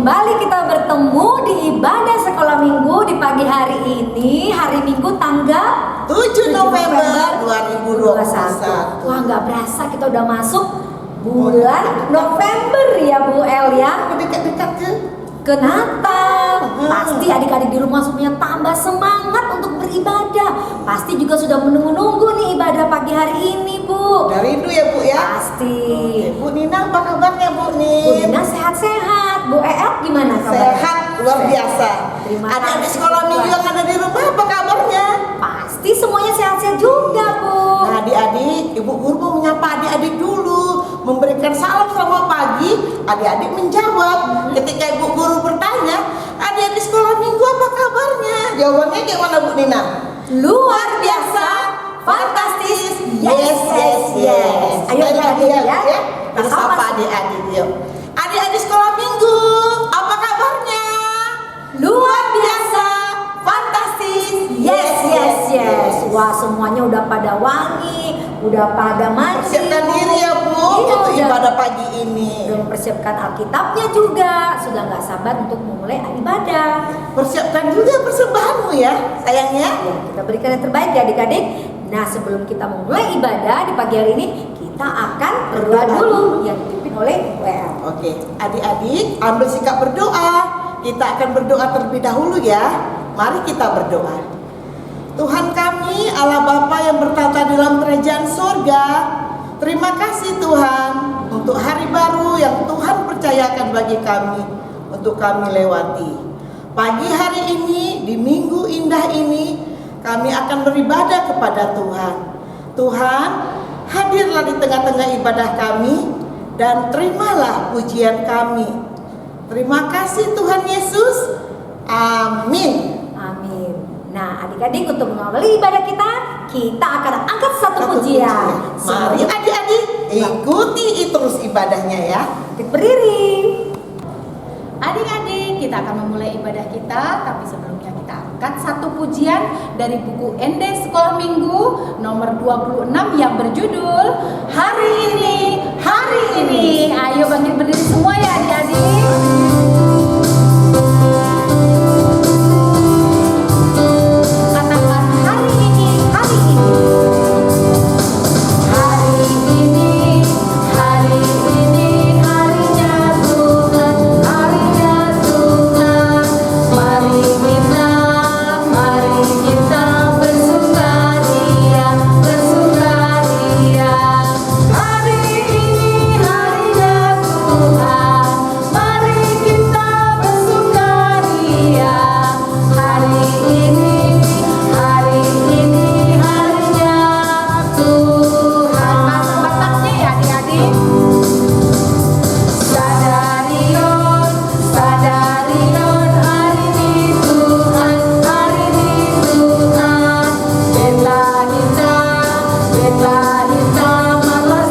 kembali kita bertemu di ibadah sekolah minggu di pagi hari ini, hari Minggu tanggal 7 November 2021. Wah, nggak berasa kita udah masuk bulan November ya Bu El ya. Dekat-dekat ke Natal. Pasti adik-adik di rumah semuanya tambah semangat untuk beribadah. Pasti juga sudah menunggu-nunggu nih ibadah pagi hari ini, Bu. Udah rindu ya Bu ya? Pasti. Oke, Bu Nina apa kabarnya Bu Bu Nin? Nina sehat-sehat. Bu El gimana kabarnya? Sehat luar biasa. Terima Adik-adik kasih, sekolah minggu yang ada di rumah apa kabarnya? Pasti semuanya sehat-sehat juga, Bu. Nah adik-adik, Ibu Guru mau menyapa adik-adik dulu, memberikan salam selamat pagi. Adik-adik menjawab. Ketika Ibu Guru bertanya, adik-adik sekolah minggu apa kabarnya? Jawabannya kayak mana Bu Nina? Luar biasa, fantastis, yes. Ayo adik-adik ya. Kita sapa adik-adik yuk. Adik-adik sekolah minggu, apa kabarnya? Luar biasa, fantastis, yes. Wah, semuanya udah pada wangi, udah pada mandi. Persiapkan diri ya Bu Iya, untuk udah. ibadah pagi ini. Udah mempersiapkan Alkitabnya juga, sudah nggak sabar untuk memulai ibadah. Persiapkan juga persembahanmu ya sayangnya. Ya, kita berikan yang terbaik ya adik-adik. Nah, sebelum kita memulai ibadah di pagi hari ini, kita akan berdoa dulu yang dipimpin oleh WL. Oke, adik-adik ambil sikap berdoa. Kita akan berdoa terlebih dahulu ya. Mari kita berdoa. Tuhan kami, Allah Bapa yang bertata dalam kerajaan sorga, terima kasih Tuhan untuk hari baru yang Tuhan percayakan bagi kami untuk kami lewati. Pagi hari ini, di minggu indah ini, kami akan beribadah kepada Tuhan. Tuhan, hadirlah di tengah-tengah ibadah kami dan terimalah pujian kami. Terima kasih Tuhan Yesus. Amin. Amin. Nah, adik-adik untuk mengawali ibadah kita akan angkat satu pujian. Mari adik-adik ikuti terus ibadahnya ya. Berdiri. Adik-adik, kita akan memulai ibadah kita, tapi sebelumnya kita angkat satu pujian dari buku ND Sekolah Minggu nomor 26 yang berjudul Hari Ini. Ayo bangkit berdiri semua ya adik-adik. Katakan hari ini. Hari ini harinya Tuhan, mari kita bersukaria. Hari ini harinya Tuhan, mari kita bersukaria. Hari ini harinya Tuhan. Batas-batasnya ya adik-adik. Sadarion, hari ini Tuhan. Betlah kita, marlas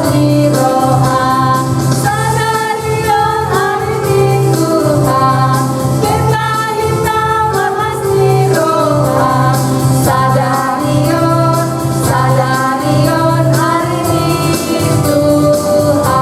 di roha. Sadarion, hari ini Tuhan. Betlah kita, marlas di roha. Sadarion, hari ini Tuhan.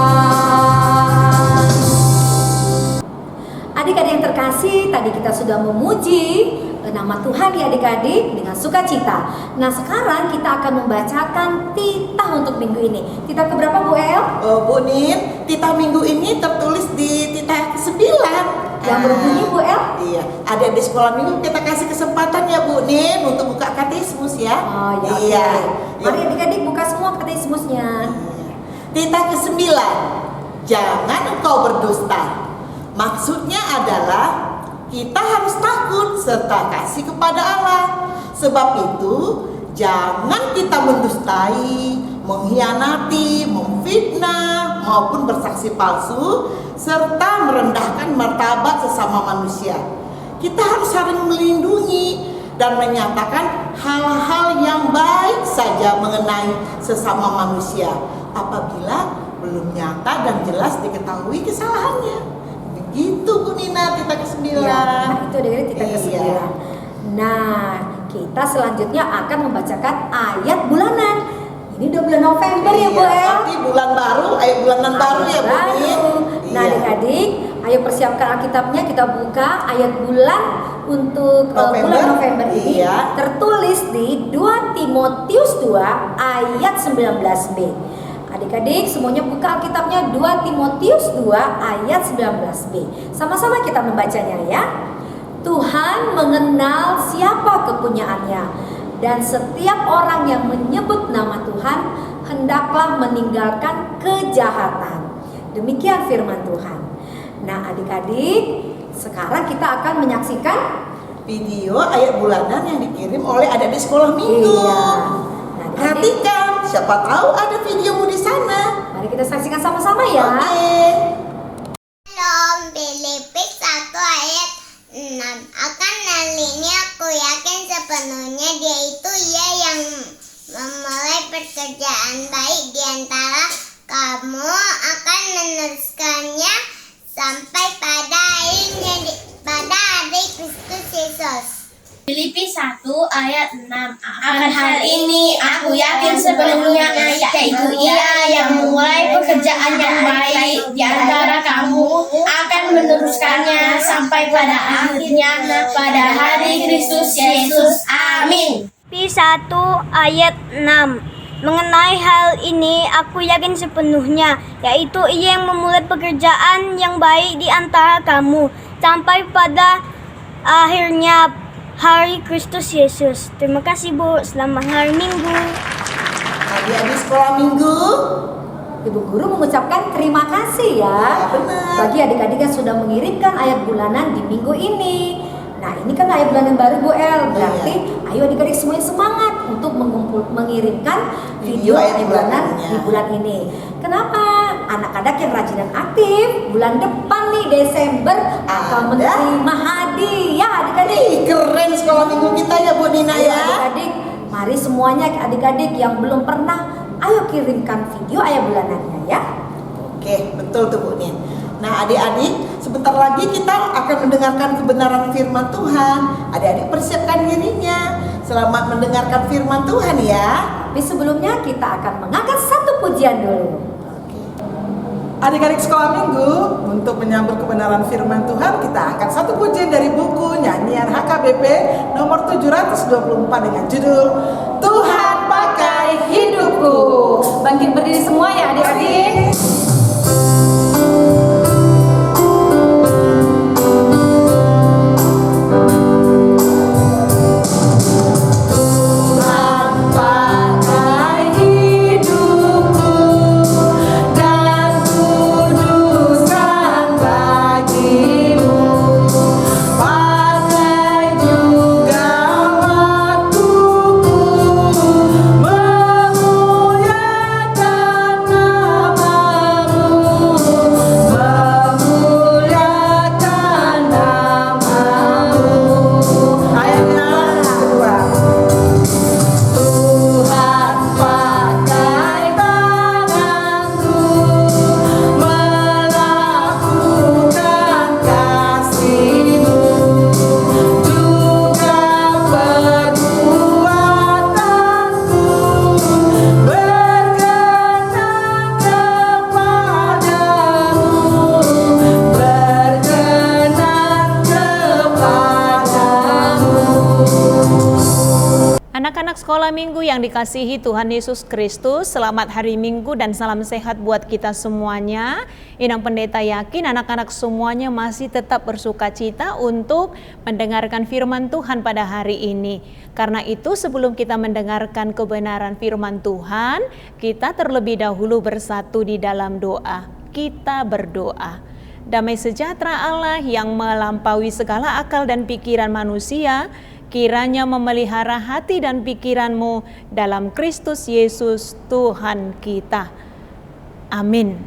Adik-adik yang terkasih, tadi kita sudah memuji nama Tuhan ya adik-adik dengan sukacita. Nah, sekarang kita akan membacakan titah untuk minggu ini. Titah keberapa Bu El? Bu Nin, titah minggu ini tertulis di titah ke-9. Yang berbunyi Bu El? Iya, ada di sekolah minggu kita kasih kesempatan ya Bu Nin untuk buka katekismus ya. Oh ya. Iya. Oke. Mari adik-adik buka semua katekismusnya. Titah ke-9. Jangan engkau berdusta. Maksudnya adalah kita harus takut serta kasih kepada Allah. Sebab itu jangan kita mendustai, mengkhianati, memfitnah maupun bersaksi palsu serta merendahkan martabat sesama manusia. Kita harus saling melindungi dan menyatakan hal-hal yang baik saja mengenai sesama manusia apabila belum nyata dan jelas diketahui kesalahannya. Begitu Bu Nina, titah ke-9. Ya, nah itu adik-adik titah ke-9. Iya. Nah, kita selanjutnya akan membacakan ayat bulanan. Ini udah bulan November ya Bu El. Nanti bulan baru, bulanan baru ya Bu Nin. Nah Iya. adik-adik, ayo persiapkan Alkitabnya, kita buka ayat bulan untuk November. bulan November ini. Iya. Tertulis di 2 Timotius 2 ayat 19b. Adik-adik semuanya buka Alkitabnya, 2 Timotius 2 ayat 19b. Sama-sama kita membacanya ya. Tuhan mengenal siapa kepunyaannya, dan setiap orang yang menyebut nama Tuhan hendaklah meninggalkan kejahatan. Demikian firman Tuhan. Nah adik-adik, sekarang kita akan menyaksikan Video ayat bulanan yang dikirim oleh adik-adik sekolah minggu. Iya. Nah, adik-adik, Perhatikan, siapa tahu ada videomu di sana. mari kita saksikan sama-sama ya. Oke. Shalom, Filipi 1 ayat 6. Akan hal ini aku yakin sepenuhnya dia itu ia yang memulai pekerjaan baik di antara kamu akan meneruskannya sampai pada hari Kristus Yesus. Filipi 1 ayat 6. Akan hal ini aku yakin sepenuhnya yaitu ia yang memulai pekerjaan yang baik di antara kamu akan meneruskannya sampai pada akhirnya pada hari Kristus Yesus. Amin. Filipi 1 ayat 6. Mengenai hal ini aku yakin sepenuhnya, yaitu ia yang memulai pekerjaan yang baik di antara kamu sampai pada akhirnya hari Kristus Yesus. Terima kasih Bu, selamat hari Minggu. Adik-adik sekolah minggu. Ibu guru mengucapkan terima kasih ya, Ya, benar. bagi adik-adik yang sudah mengirimkan ayat bulanan di minggu ini. Nah ini kan ayat bulanan baru Bu El, berarti ayo adik-adik semuanya semangat untuk mengirimkan video ayat bulanan bulanannya. di bulan ini. Kenapa? Anak-anak yang rajin dan aktif bulan depan nih Desember akan Ada. menerima hadiah adik-adik. Ih, keren sekolah minggu kita ya Bu Nina Ayo ya. adik-adik, mari semuanya adik-adik yang belum pernah, ayo kirimkan video ayat bulanannya ya. Oke, betul tuh Bu Nin. Nah adik-adik, sebentar lagi kita akan mendengarkan kebenaran firman Tuhan. Adik-adik persiapkan dirinya. Selamat mendengarkan firman Tuhan ya. Tapi sebelumnya kita akan mengangkat satu pujian dulu. Adik-adik sekolah minggu, untuk menyambut kebenaran firman Tuhan, kita angkat satu pujian dari buku nyanyian HKBP nomor 724 dengan judul Tuhan Pakai Hidupku. Bangkit berdiri semua ya adik-adik. Pakai hidupku dan kuduskan bagimu. Pakai juga waktuku memuliakan namamu, memuliakan namamu. Ayatnya kedua. Tuhan pakai tanganku melakukan kasih-Mu, juga perbuatanku berkenan kepadamu, berkenan kepadamu. Anak-anak sekolah minggu yang dikasihi Tuhan Yesus Kristus, selamat hari Minggu dan salam sehat buat kita semuanya. Inang Pendeta yakin anak-anak semuanya masih tetap bersuka cita untuk mendengarkan firman Tuhan pada hari ini. Karena itu sebelum kita mendengarkan kebenaran firman Tuhan, kita terlebih dahulu bersatu di dalam doa. Kita berdoa. Damai sejahtera Allah yang melampaui segala akal dan pikiran manusia, kiranya memelihara hati dan pikiranmu dalam Kristus Yesus Tuhan kita. Amin.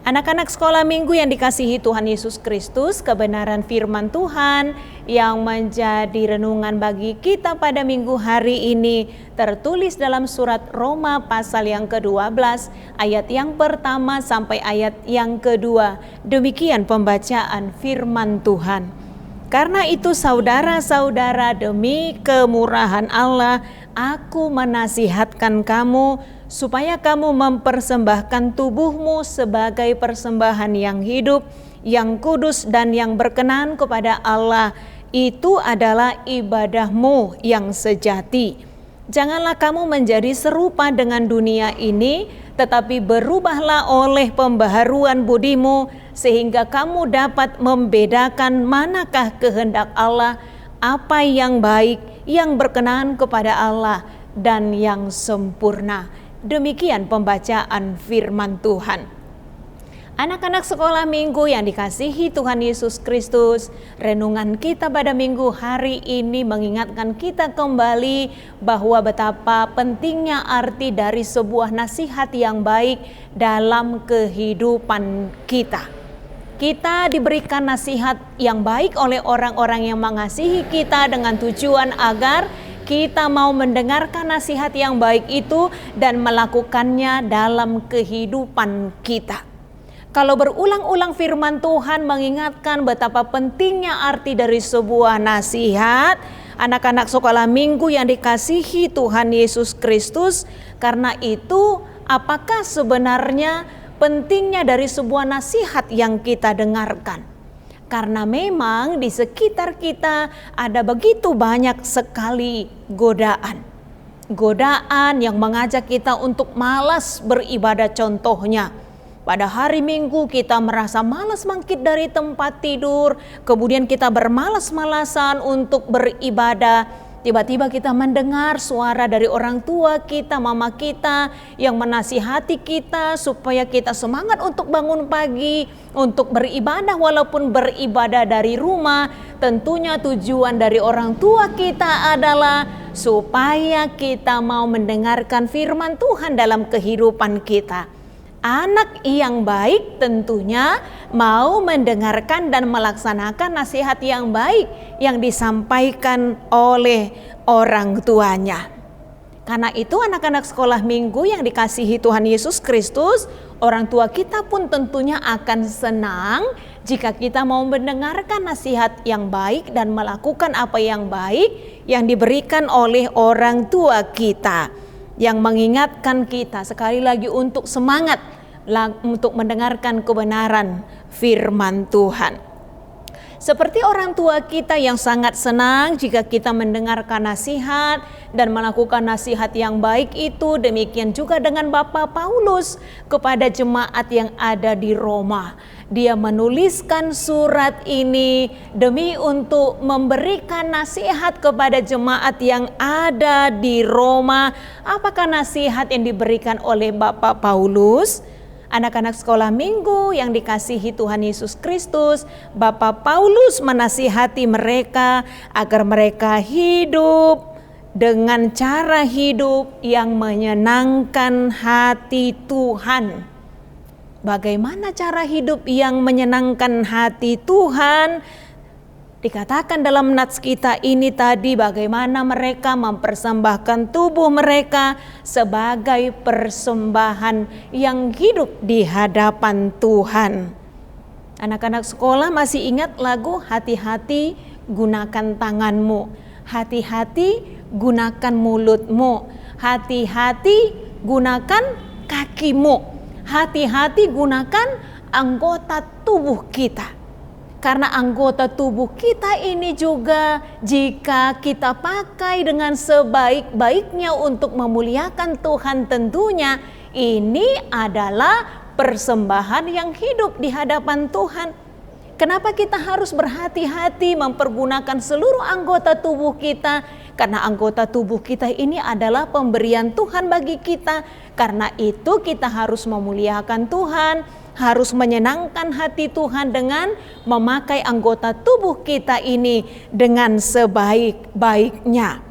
Anak-anak sekolah minggu yang dikasihi Tuhan Yesus Kristus, kebenaran firman Tuhan yang menjadi renungan bagi kita pada minggu hari ini tertulis dalam surat Roma pasal yang ke-12 ayat yang pertama sampai ayat yang kedua. Demikian pembacaan firman Tuhan. Karena itu saudara-saudara, demi kemurahan Allah, Aku menasihatkan kamu supaya kamu mempersembahkan tubuhmu sebagai persembahan yang hidup, yang kudus dan yang berkenan kepada Allah. Itu adalah ibadahmu yang sejati. Janganlah kamu menjadi serupa dengan dunia ini, tetapi berubahlah oleh pembaharuan budimu, sehingga kamu dapat membedakan manakah kehendak Allah, apa yang baik, yang berkenan kepada Allah, dan yang sempurna. Demikian pembacaan firman Tuhan. Anak-anak sekolah minggu yang dikasihi Tuhan Yesus Kristus, renungan kita pada minggu hari ini mengingatkan kita kembali bahwa betapa pentingnya arti dari sebuah nasihat yang baik dalam kehidupan kita. Kita diberikan nasihat yang baik oleh orang-orang yang mengasihi kita dengan tujuan agar kita mau mendengarkan nasihat yang baik itu dan melakukannya dalam kehidupan kita. Kalau berulang-ulang firman Tuhan mengingatkan betapa pentingnya arti dari sebuah nasihat, anak-anak sekolah minggu yang dikasihi Tuhan Yesus Kristus, karena itu apakah sebenarnya pentingnya dari sebuah nasihat yang kita dengarkan? Karena memang di sekitar kita ada begitu banyak sekali godaan. Godaan yang mengajak kita untuk malas beribadah, contohnya. Pada hari Minggu kita merasa malas bangkit dari tempat tidur, kemudian kita bermalas-malasan untuk beribadah. Tiba-tiba kita mendengar suara dari orang tua kita, mama kita yang menasihati kita supaya kita semangat untuk bangun pagi, untuk beribadah walaupun beribadah dari rumah. Tentunya tujuan dari orang tua kita adalah supaya kita mau mendengarkan firman Tuhan dalam kehidupan kita. Anak yang baik tentunya mau mendengarkan dan melaksanakan nasihat yang baik yang disampaikan oleh orang tuanya. Karena itu anak-anak sekolah minggu yang dikasihi Tuhan Yesus Kristus, orang tua kita pun tentunya akan senang jika kita mau mendengarkan nasihat yang baik dan melakukan apa yang baik yang diberikan oleh orang tua kita, yang mengingatkan kita sekali lagi untuk semangat untuk mendengarkan kebenaran firman Tuhan. Seperti orang tua kita yang sangat senang jika kita mendengarkan nasihat dan melakukan nasihat yang baik itu, demikian juga dengan Bapak Paulus kepada jemaat yang ada di Roma. Dia menuliskan surat ini demi untuk memberikan nasihat kepada jemaat yang ada di Roma. Apakah nasihat yang diberikan oleh Bapak Paulus? Anak-anak sekolah minggu yang dikasihi Tuhan Yesus Kristus, Bapak Paulus menasihati mereka agar mereka hidup dengan cara hidup yang menyenangkan hati Tuhan. Bagaimana cara hidup yang menyenangkan hati Tuhan? Dikatakan dalam nats kita ini tadi bagaimana mereka mempersembahkan tubuh mereka sebagai persembahan yang hidup di hadapan Tuhan. Anak-anak sekolah masih ingat lagu Hati-hati gunakan tanganmu, hati-hati gunakan mulutmu, hati-hati gunakan kakimu, hati-hati gunakan anggota tubuh kita. Karena anggota tubuh kita ini juga jika kita pakai dengan sebaik-baiknya untuk memuliakan Tuhan, tentunya ini adalah persembahan yang hidup di hadapan Tuhan. Kenapa kita harus berhati-hati mempergunakan seluruh anggota tubuh kita? Karena anggota tubuh kita ini adalah pemberian Tuhan bagi kita. Karena itu kita harus memuliakan Tuhan, harus menyenangkan hati Tuhan dengan memakai anggota tubuh kita ini dengan sebaik-baiknya.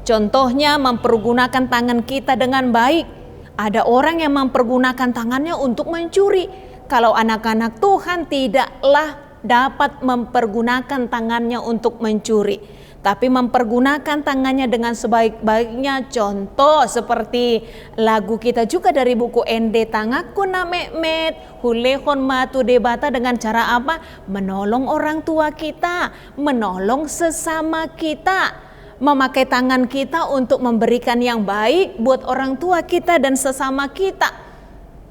Contohnya mempergunakan tangan kita dengan baik. Ada orang yang mempergunakan tangannya untuk mencuri. Kalau anak-anak Tuhan tidaklah dapat mempergunakan tangannya untuk mencuri, tapi mempergunakan tangannya dengan sebaik-baiknya. Contoh seperti lagu kita juga dari buku Ende Tangaku na Mehmet, Hulehon Matu Debata, dengan cara apa? Menolong orang tua kita, menolong sesama kita, memakai tangan kita untuk memberikan yang baik buat orang tua kita dan sesama kita.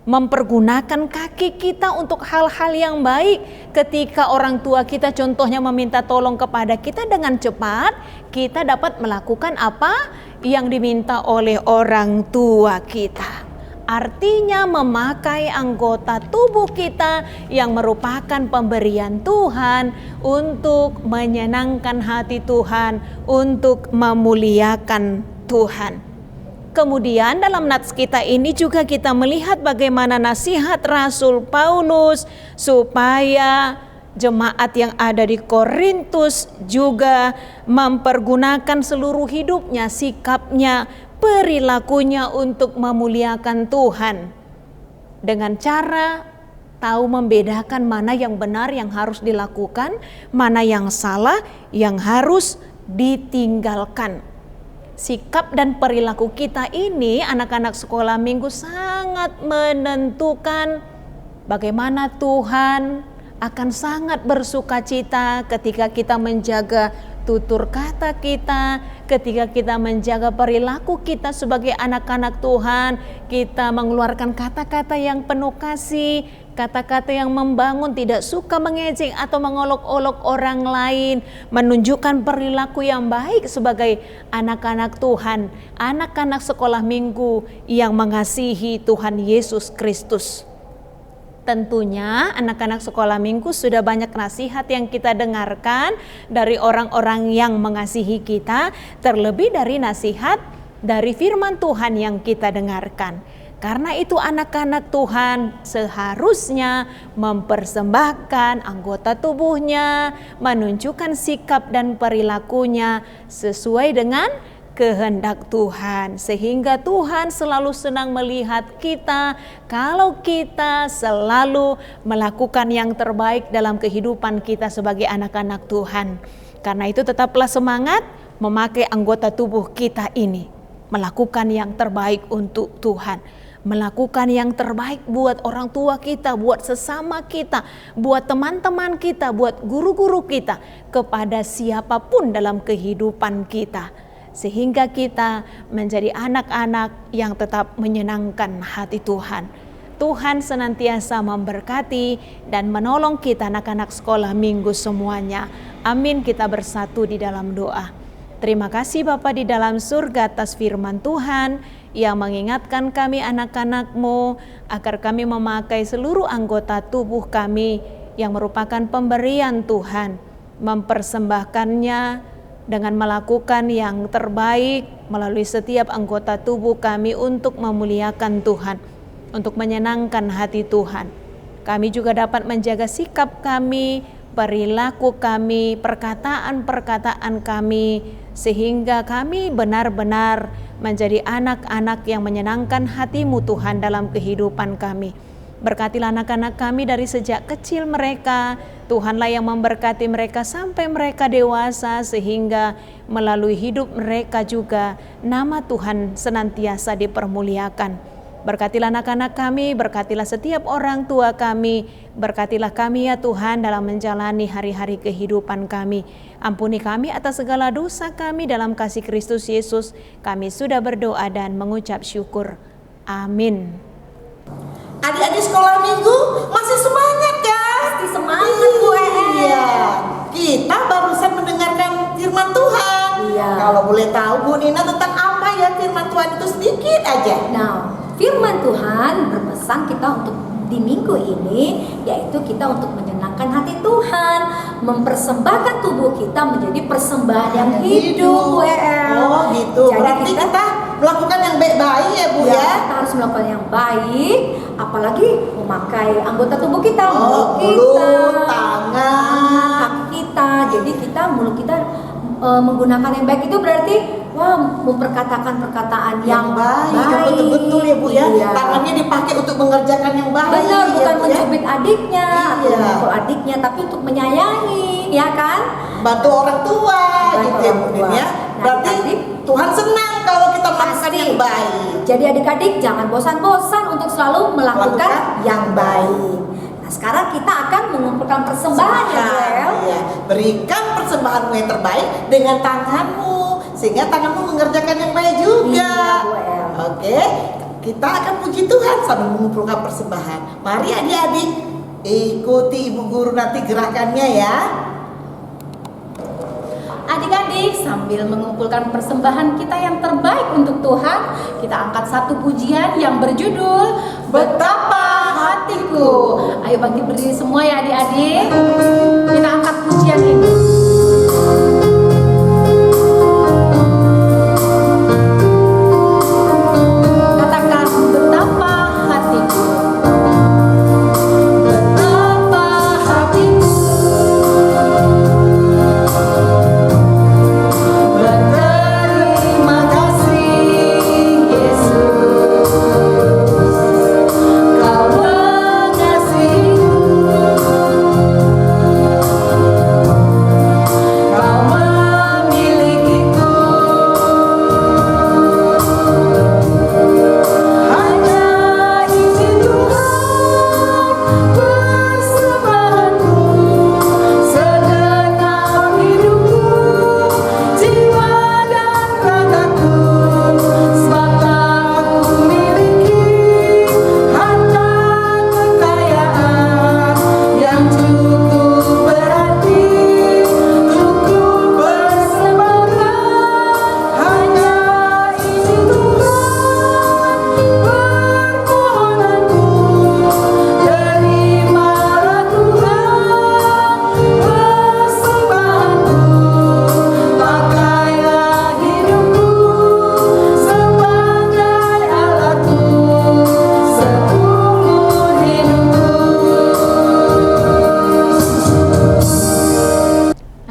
Mempergunakan kaki kita untuk hal-hal yang baik. Ketika orang tua kita contohnya meminta tolong kepada kita, dengan cepat kita dapat melakukan apa yang diminta oleh orang tua kita. Artinya memakai anggota tubuh kita yang merupakan pemberian Tuhan untuk menyenangkan hati Tuhan, untuk memuliakan Tuhan. Kemudian dalam nats kita ini juga kita melihat bagaimana nasihat Rasul Paulus supaya jemaat yang ada di Korintus juga mempergunakan seluruh hidupnya, sikapnya, perilakunya untuk memuliakan Tuhan dengan cara tahu membedakan mana yang benar yang harus dilakukan, mana yang salah yang harus ditinggalkan. Sikap dan perilaku kita ini anak-anak sekolah minggu sangat menentukan bagaimana Tuhan akan sangat bersukacita ketika kita menjaga tutur kata kita, ketika kita menjaga perilaku kita sebagai anak-anak Tuhan, kita mengeluarkan kata-kata yang penuh kasih, kata-kata yang membangun, tidak suka mengejek atau mengolok-olok orang lain, menunjukkan perilaku yang baik sebagai anak-anak Tuhan, anak-anak sekolah minggu yang mengasihi Tuhan Yesus Kristus. Tentunya anak-anak sekolah minggu sudah banyak nasihat yang kita dengarkan dari orang-orang yang mengasihi kita, terlebih dari nasihat dari firman Tuhan yang kita dengarkan. Karena itu anak-anak Tuhan seharusnya mempersembahkan anggota tubuhnya, menunjukkan sikap dan perilakunya sesuai dengan kehendak Tuhan, sehingga Tuhan selalu senang melihat kita kalau kita selalu melakukan yang terbaik dalam kehidupan kita sebagai anak-anak Tuhan. Karena itu tetaplah semangat memakai anggota tubuh kita ini, melakukan yang terbaik untuk Tuhan, melakukan yang terbaik buat orang tua kita, buat sesama kita, buat teman-teman kita, buat guru-guru kita, kepada siapapun dalam kehidupan kita, sehingga kita menjadi anak-anak yang tetap menyenangkan hati Tuhan. Tuhan senantiasa memberkati dan menolong kita anak-anak sekolah minggu semuanya. Amin. Kita bersatu di dalam doa. Terima kasih Bapa di dalam surga atas firman Tuhan yang mengingatkan kami anak-anak-Mu agar kami memakai seluruh anggota tubuh kami yang merupakan pemberian Tuhan, mempersembahkannya dengan melakukan yang terbaik melalui setiap anggota tubuh kami untuk memuliakan Tuhan, untuk menyenangkan hati Tuhan. Kami juga dapat menjaga sikap kami, perilaku kami, perkataan-perkataan kami, sehingga kami benar-benar menjadi anak-anak yang menyenangkan hati-Mu Tuhan dalam kehidupan kami. Berkatilah anak-anak kami dari sejak kecil mereka. Tuhanlah yang memberkati mereka sampai mereka dewasa, sehingga melalui hidup mereka juga nama Tuhan senantiasa dipermuliakan. Berkatilah anak-anak kami, berkatilah setiap orang tua kami, berkatilah kami ya Tuhan dalam menjalani hari-hari kehidupan kami. Ampuni kami atas segala dosa kami dalam kasih Kristus Yesus. Kami sudah berdoa dan mengucap syukur. Amin. Adik-adik sekolah minggu masih semangat kan? Pasti semangat Bu Iya. Kita barusan mendengarkan firman Tuhan. Iya. Kalau boleh tahu Bu Nina tentang apa ya firman Tuhan itu sedikit aja. Nah, firman Tuhan berpesan kita untuk di minggu ini, yaitu kita untuk menyenangkan hati Tuhan, mempersembahkan tubuh kita menjadi persembahan yang hidup. Oh gitu. Jadi berarti kita melakukan yang baik-baik ya Bu ya. Kita harus melakukan yang baik, apalagi memakai anggota tubuh kita, mulut, tangan, kaki kita. Jadi kita mulut kita menggunakan yang baik itu berarti memperkatakan perkataan yang baik. Betul-betul ya Bu ya. Iya. Tangannya dipakai untuk mengerjakan yang baik. Benar, bukan ya, mencubit adiknya atau Iya. memukul adiknya, tapi untuk menyayangi, ya kan? Bantu orang tua gitu ya Bu Nin ya. Berarti adik-adik, Tuhan senang kalau kita melakukan pasti. yang baik. Jadi adik-adik jangan bosan-bosan untuk selalu melakukan yang baik. Nah, sekarang kita akan mengumpulkan persembahan ya, Joel. Iya. Berikan persembahanmu yang terbaik dengan tanganmu. sehingga tanganmu mengerjakan yang baik juga. Iya, Bu El. Oke, kita akan puji Tuhan sambil mengumpulkan persembahan. Mari adik-adik ikuti ibu guru nanti gerakannya ya. Adik-adik, sambil mengumpulkan persembahan kita yang terbaik untuk Tuhan, kita angkat satu pujian yang berjudul Betapa Hatiku. Ayo bangkit berdiri semua ya adik-adik. Kita angkat pujian ini. Katakan betapa hatiku. Betapa hatiku. Berterima kasih Yesus, Kau mengasihiku, Kau memilikiku. Hanya izin Tuhan persembahanku, segenap hidupku, jiwa dan ragaku, sebab aku miliki harta kekayaan yang cukup berarti untuk ku persembahkan. Hanya izin Tuhan permohonanku, terimalah Tuhan persembahanku, pakailah hidupku sebagai alatku seumur hidupku.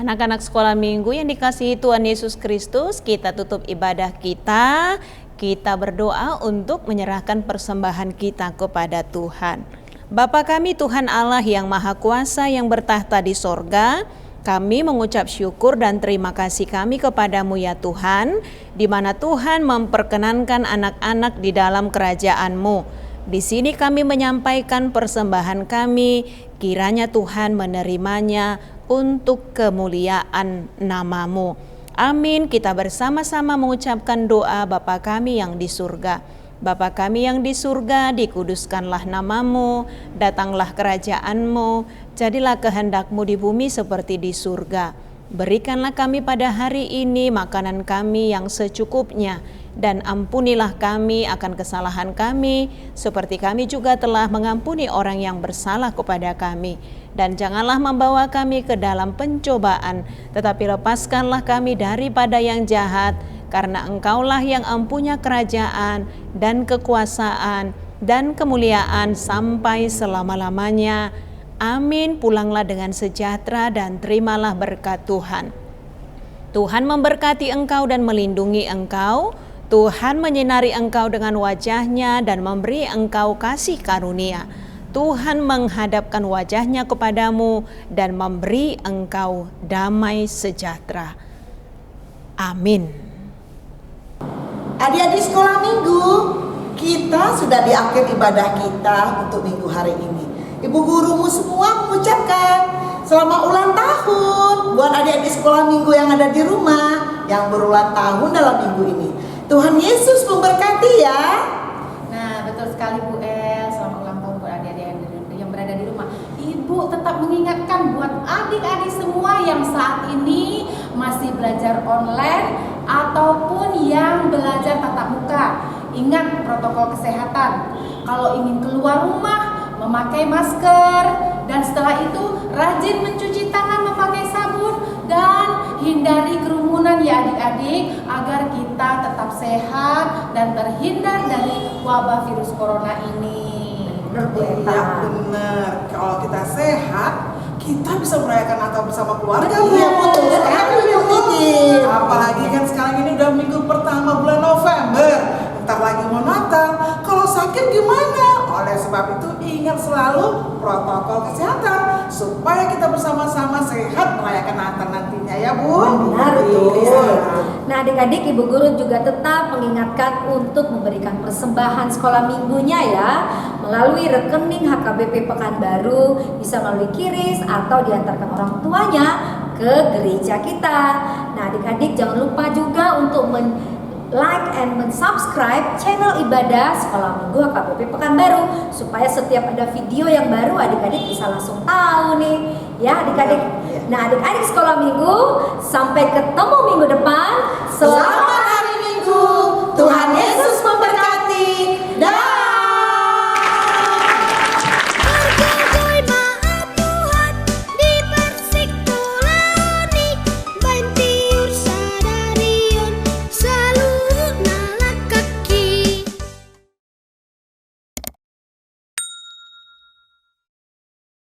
Anak-anak sekolah minggu yang dikasihi Tuhan Yesus Kristus, kita tutup ibadah kita. Kita berdoa untuk menyerahkan persembahan kita kepada Tuhan. Bapa kami Tuhan Allah yang Maha Kuasa yang bertahta di sorga, kami mengucap syukur dan terima kasih kami kepadamu ya Tuhan, di mana Tuhan memperkenankan anak-anak di dalam kerajaan-Mu. Di sini kami menyampaikan persembahan kami, kiranya Tuhan menerimanya untuk kemuliaan nama-Mu. Amin. Kita bersama-sama mengucapkan doa Bapa kami yang di surga. Bapa kami yang di surga, dikuduskanlah nama-Mu, datanglah kerajaan-Mu, jadilah kehendak-Mu di bumi seperti di surga. Berikanlah kami pada hari ini makanan kami yang secukupnya, dan ampunilah kami akan kesalahan kami, seperti kami juga telah mengampuni orang yang bersalah kepada kami. Dan janganlah membawa kami ke dalam pencobaan, tetapi lepaskanlah kami daripada yang jahat, karena Engkaulah yang empunya kerajaan dan kekuasaan dan kemuliaan sampai selama-lamanya. Amin. Pulanglah dengan sejahtera dan terimalah berkat Tuhan. Tuhan memberkati engkau dan melindungi engkau. Tuhan menyinari engkau dengan wajah-Nya dan memberi engkau kasih karunia. Tuhan menghadapkan wajah-Nya kepadamu dan memberi engkau damai sejahtera. Amin. Adik-adik sekolah minggu, kita sudah di akhir ibadah kita untuk minggu hari ini. Ibu gurumu semua mengucapkan selamat ulang tahun buat adik-adik sekolah minggu yang ada di rumah yang berulang tahun dalam minggu ini. Tuhan Yesus memberkati ya. Nah, betul sekali Bu El. Selamat ulang tahun buat adik-adik yang berada di rumah. Ibu tetap mengingatkan buat adik-adik semua yang saat ini masih belajar online ataupun yang belajar tatap muka. Ingat protokol kesehatan. Kalau ingin keluar rumah, memakai masker, dan setelah itu rajin mencuci tangan memakai sabun, dan hindari kerumunan ya adik-adik, agar kita tetap sehat dan terhindar dari wabah virus corona ini. Iya benar. Kalau kita sehat, kita bisa merayakan Natal bersama keluarga. Iya betul sekali Bu Titin. Apalagi kan sekarang ini udah minggu pertama bulan November. Ntar lagi mau Natal. Kalau sakit gimana? Oleh sebab itu ingat selalu protokol kesehatan supaya kita bersama-sama sehat merayakan Natal nantinya ya Bu. Benar, betul. Iya. Nah, adik-adik, ibu guru juga tetap mengingatkan untuk memberikan persembahan sekolah minggunya ya, melalui rekening HKBP Pekanbaru, bisa melalui QRIS atau diantarkan orang tuanya ke gereja kita. Nah, adik-adik jangan lupa juga untuk like and subscribe channel ibadah Sekolah Minggu HKBP Pekanbaru supaya setiap ada video yang baru adik-adik bisa langsung tahu nih ya adik-adik. Nah, adik-adik Sekolah Minggu, sampai ketemu minggu depan. Selamat